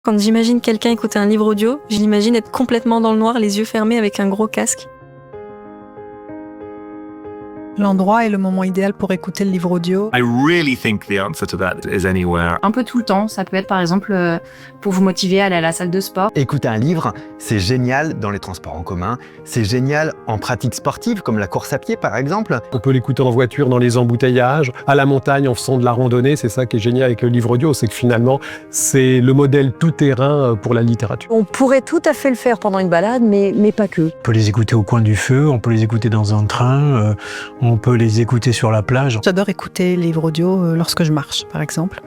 Quand j'imagine quelqu'un écouter un livre audio, je l'imagine être complètement dans le noir, les yeux fermés avec un gros casque. L'endroit et le moment idéal pour écouter le livre audio. I really think the answer to that is anywhere. Un peu tout le temps, ça peut être par exemple pour vous motiver à aller à la salle de sport. Écouter un livre, c'est génial dans les transports en commun, c'est génial en pratique sportive comme la course à pied par exemple. On peut l'écouter en voiture dans les embouteillages, à la montagne en faisant de la randonnée, c'est ça qui est génial avec le livre audio, c'est que finalement c'est le modèle tout-terrain pour la littérature. On pourrait tout à fait le faire pendant une balade, mais pas que. On peut les écouter au coin du feu, on peut les écouter dans un train, on peut les écouter sur la plage. J'adore écouter les livres audio lorsque je marche, par exemple,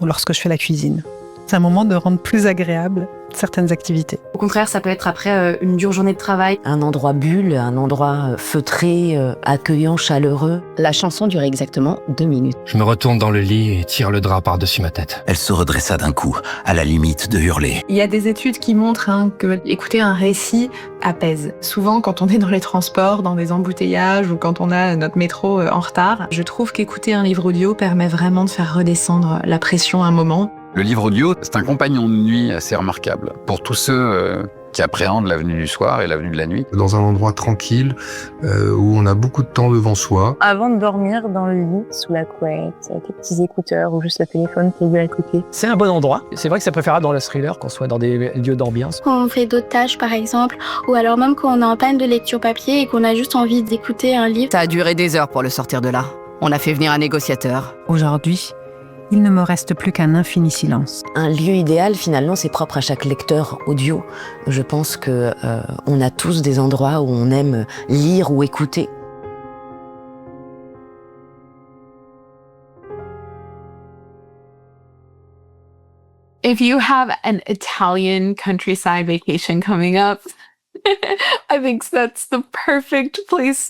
ou lorsque je fais la cuisine. C'est un moment de rendre plus agréable certaines activités. Au contraire, ça peut être après une dure journée de travail. Un endroit bulle, un endroit feutré, accueillant, chaleureux. La chanson dure exactement 2 minutes. Je me retourne dans le lit et tire le drap par-dessus ma tête. Elle se redressa d'un coup, à la limite de hurler. Il y a des études qui montrent que écouter un récit apaise. Souvent, quand on est dans les transports, dans des embouteillages ou quand on a notre métro en retard, je trouve qu'écouter un livre audio permet vraiment de faire redescendre la pression un moment. Le livre audio, c'est un compagnon de nuit assez remarquable pour tous ceux qui appréhendent la venue du soir et la venue de la nuit. Dans un endroit tranquille, où on a beaucoup de temps devant soi. Avant de dormir dans le lit, sous la couette, avec les petits écouteurs ou juste le téléphone posé à côté. C'est un bon endroit. C'est vrai que c'est préférable dans le thriller qu'on soit dans des lieux d'ambiance. Quand on fait d'autres tâches par exemple, ou alors même quand on est en panne de lecture papier et qu'on a juste envie d'écouter un livre. Ça a duré des heures pour le sortir de là. On a fait venir un négociateur. Aujourd'hui, il ne me reste plus qu'un infini silence. Un lieu idéal, finalement, c'est propre à chaque lecteur audio. Je pense que on a tous des endroits où on aime lire ou écouter. If you have an Italian countryside vacation coming up, I think that's the perfect place